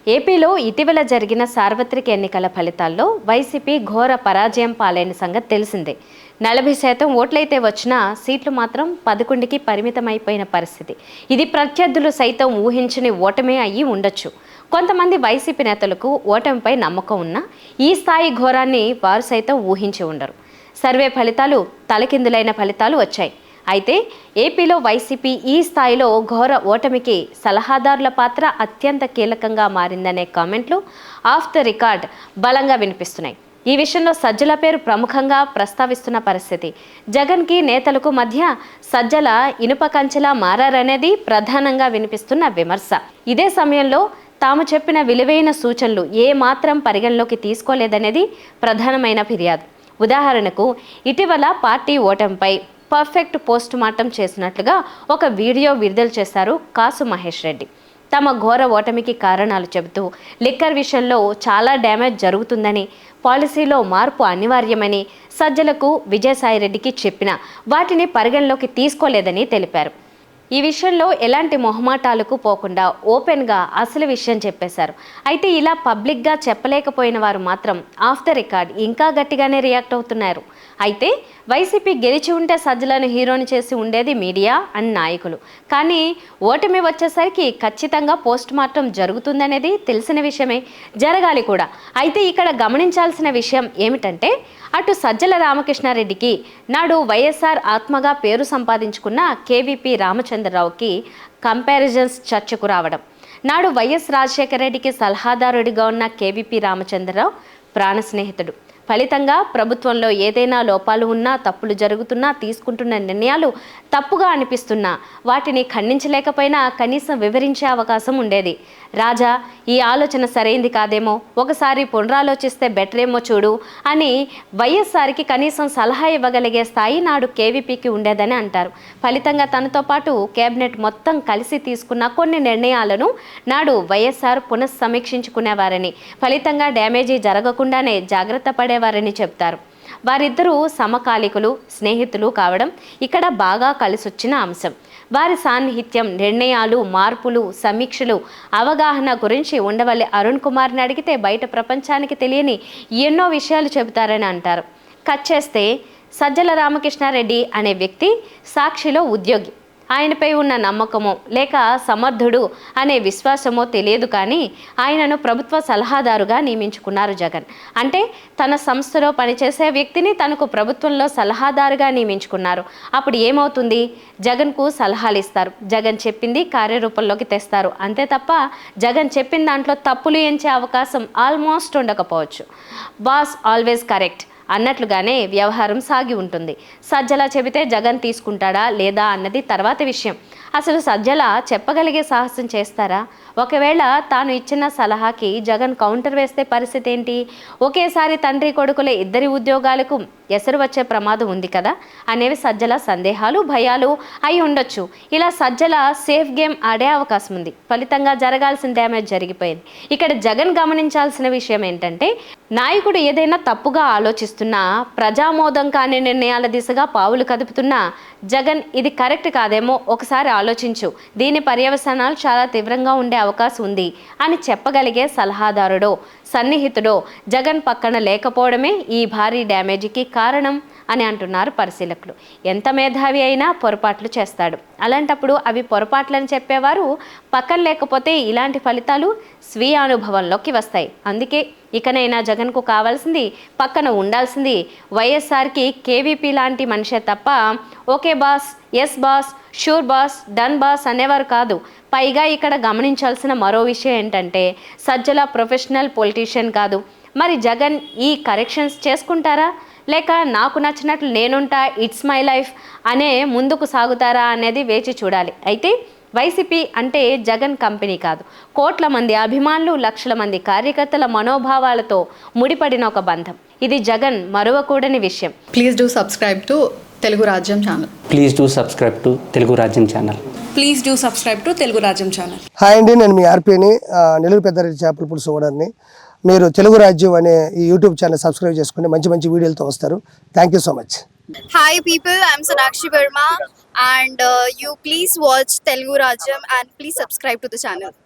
ఏపీలో ఇటీవల జరిగిన సార్వత్రిక ఎన్నికల ఫలితాల్లో వైసీపీ ఘోర పరాజయం పాలైన సంగతి తెలిసిందే. 40% ఓట్లయితే వచ్చినా సీట్లు మాత్రం 11కి పరిమితమైపోయిన పరిస్థితి. ఇది ప్రత్యర్థులు సైతం ఊహించని ఓటమే అయ్యి ఉండొచ్చు. కొంతమంది వైసీపీ నేతలకు ఓటమిపై నమ్మకం ఉన్నా ఈ స్థాయి ఘోరాన్ని వారు సైతం ఊహించి ఉండరు. సర్వే ఫలితాలు తలకిందులైన ఫలితాలు వచ్చాయి. అయితే ఏపీలో వైసీపీ ఈ స్థాయిలో ఘోర ఓటమికి సలహాదారుల పాత్ర అత్యంత కీలకంగా మారిందనే కామెంట్లు ఆఫ్ ద రికార్డ్ బలంగా వినిపిస్తున్నాయి. ఈ విషయంలో సజ్జల పేరు ప్రముఖంగా ప్రస్తావిస్తున్న పరిస్థితి. జగన్కి నేతలకు మధ్య సజ్జల ఇనుప కంచెలా మారారనేది ప్రధానంగా వినిపిస్తున్న విమర్శ. ఇదే సమయంలో తాము చెప్పిన విలువైన సూచనలు ఏమాత్రం పరిగణలోకి తీసుకోలేదనేది ప్రధానమైన ఫిర్యాదు. ఉదాహరణకు ఇటీవల పార్టీ ఓటమిపై పర్ఫెక్ట్ పోస్ట్ మార్టం చేసినట్లుగా ఒక వీడియో విడుదల చేశారు కాసు మహేష్ రెడ్డి. తమ ఘోర ఓటమికి కారణాలు చెబుతూ లిక్కర్ విషయంలో చాలా డ్యామేజ్ జరుగుతుందని, పాలసీలో మార్పు అనివార్యమని సజ్జలకు విజయసాయిరెడ్డికి చెప్పినా వాటిని పరిగణలోకి తీసుకోలేదని తెలిపారు. ఈ విషయంలో ఎలాంటి మొహమాటాలకు పోకుండా ఓపెన్గా అసలు విషయం చెప్పేశారు. అయితే ఇలా పబ్లిక్గా చెప్పలేకపోయిన వారు మాత్రం ఆఫ్ ద రికార్డ్ ఇంకా గట్టిగానే రియాక్ట్ అవుతున్నారు. అయితే వైసీపీ గెలిచి ఉంటే సజ్జలను హీరోని చేసి ఉండేది మీడియా అని నాయకులు. కానీ ఓటమి వచ్చేసరికి ఖచ్చితంగా పోస్ట్ మార్టం జరుగుతుందనేది తెలిసిన విషయమే, జరగాలి కూడా. అయితే ఇక్కడ గమనించాల్సిన విషయం ఏమిటంటే అటు సజ్జల రామకృష్ణారెడ్డికి నాడు వైఎస్ఆర్ ఆత్మగా పేరు సంపాదించుకున్న కేవీపీ రామచంద్రరావుకి కంపారిజన్స్ చర్చకు రావడం. నాడు వైఎస్ రాజశేఖర రెడ్డికి సలహాదారుడిగా ఉన్న కేవీపీ రామచంద్రరావు ప్రాణ స్నేహితుడు. ఫలితంగా ప్రభుత్వంలో ఏదైనా లోపాలు ఉన్నా, తప్పులు జరుగుతున్నా, తీసుకుంటున్న నిర్ణయాలు తప్పుగా అనిపిస్తున్నా వాటిని ఖండించలేకపోయినా కనీసం వివరించే అవకాశం ఉండేది. రాజా, ఈ ఆలోచన సరైంది కాదేమో, ఒకసారి పునరాలోచిస్తే బెటర్ ఏమో చూడు అని వైఎస్ఆర్కి కనీసం సలహా ఇవ్వగలిగే స్థాయి నాడు కేవీపీకి ఉండేదని అంటారు. ఫలితంగా తనతో పాటు కేబినెట్ మొత్తం కలిసి తీసుకున్న కొన్ని నిర్ణయాలను నాడు వైఎస్ఆర్ పునఃసమీక్షించుకునేవారని, ఫలితంగా డ్యామేజీ జరగకుండానే జాగ్రత్త పడేవారని చెప్తారు. వారిద్దరూ సమకాలికులు, స్నేహితులు కావడం ఇక్కడ బాగా కలిసొచ్చిన అంశం. వారి సాన్నిహిత్యం, నిర్ణయాలు, మార్పులు, సమీక్షలు, అవగాహన గురించి ఉండవల్లి అరుణ్ కుమార్ని అడిగితే బయట ప్రపంచానికి తెలియని ఎన్నో విషయాలు చెబుతారని అంటారు. కట్ చేస్తే సజ్జల రామకృష్ణారెడ్డి అనే వ్యక్తి సాక్షిలో ఉద్యోగి. ఆయనపై ఉన్న నమ్మకమో లేక సమర్థుడు అనే విశ్వాసమో తెలియదు, కానీ ఆయనను ప్రభుత్వ సలహాదారుగా నియమించుకున్నారు జగన్. అంటే తన సంస్థలో పనిచేసే వ్యక్తిని తనకు ప్రభుత్వంలో సలహాదారుగా నియమించుకున్నారు. అప్పుడు ఏమవుతుంది? జగన్కు సలహాలు ఇస్తారు, జగన్ చెప్పింది కార్యరూపంలోకి తెస్తారు. అంతే తప్ప జగన్ చెప్పిన దాంట్లో తప్పులు ఎంచే అవకాశం ఆల్మోస్ట్ ఉండకపోవచ్చు. బాస్ ఆల్వేస్ కరెక్ట్ అన్నట్లుగానే వ్యవహారం సాగి ఉంటుంది. సజ్జల చెబితే జగన్ తీసుకుంటాడా లేదా అన్నది తర్వాత విషయం. అసలు సజ్జల చెప్పగలిగే సాహసం చేస్తారా? ఒకవేళ తాను ఇచ్చిన సలహాకి జగన్ కౌంటర్ వేస్తే పరిస్థితి ఏంటి? ఒకేసారి తండ్రి కొడుకుల ఇద్దరి ఉద్యోగాలకు ఎసరు వచ్చే ప్రమాదం ఉంది కదా అనేవి సజ్జల సందేహాలు, భయాలు అయి ఉండొచ్చు. ఇలా సజ్జల సేఫ్ గేమ్ ఆడే అవకాశం ఉంది. ఫలితంగా జరగాల్సిన డ్యామేజ్ జరిగిపోయింది. ఇక్కడ జగన్ గమనించాల్సిన విషయం ఏంటంటే, నాయకుడు ఏదైనా తప్పుగా ఆలోచిస్తున్నా, ప్రజామోదం కాని నిర్ణయాల దిశగా పావులు కదుపుతున్నా జగన్ ఇది కరెక్ట్ కాదేమో ఒకసారి ఆలోచించు, దీని పర్యవసానాలు చాలా తీవ్రంగా ఉండే అవకాశం ఉంది అని చెప్పగలిగే సలహాదారుడో, సన్నిహితుడో జగన్ పక్కన లేకపోవడమే ఈ భారీ డ్యామేజీకి కారణం అని అంటున్నారు పరిశీలకులు. ఎంత మేధావి అయినా పొరపాట్లు చేస్తాడు. అలాంటప్పుడు అవి పొరపాట్లని చెప్పేవారు పక్కన లేకపోతే ఇలాంటి ఫలితాలు స్వీయ అనుభవంలోకి వస్తాయి. అందుకే ఇకనైనా జగన్కు కావాల్సింది, పక్కన ఉండాల్సింది వైఎస్ఆర్కి కేవీపీ లాంటి మనిషే తప్ప okay boss, yes boss, sure boss, done boss అనేవారు కాదు. పైగా ఇక్కడ గమనించాల్సిన మరో విషయం ఏంటంటే, సజ్జల ప్రొఫెషనల్ పొలిటీషియన్ కాదు. మరి జగన్ ఈ కరెక్షన్స్ చేసుకుంటారా, లేక నాకు నచ్చినట్లు నేనుంటా, ఇట్స్ మై లైఫ్ అనే ముందుకు సాగుతారా అనేది వేచి చూడాలి. అయితే వైసీపీ అంటే జగన్ కంపెనీ కాదు, కోట్ల మంది అభిమానులు, లక్షల మంది కార్యకర్తల మనోభావాలతో ముడిపడిన ఒక బంధం. ఇది జగన్ మరువకూడని విషయం. Please do subscribe to Telugu Rajyam channel. Please do subscribe to Telugu Rajyam channel. Please do subscribe to Telugu Rajyam channel. Hi అండి, నేను మీ ఆర్పీని, నెల్లూరు పెద్దారెడ్డి చేపల పులుసు ఓనర్ని. మీరు తెలుగు రాజ్యం అనే ఈ యూట్యూబ్ ఛానల్ సబ్స్క్రైబ్ చేసుకుని మంచి మంచి వీడియోలతో వస్తారు. Thank you so much. Hi people, I'm Sonakshi Verma and you please watch Telugu Rajyam and please subscribe to the channel.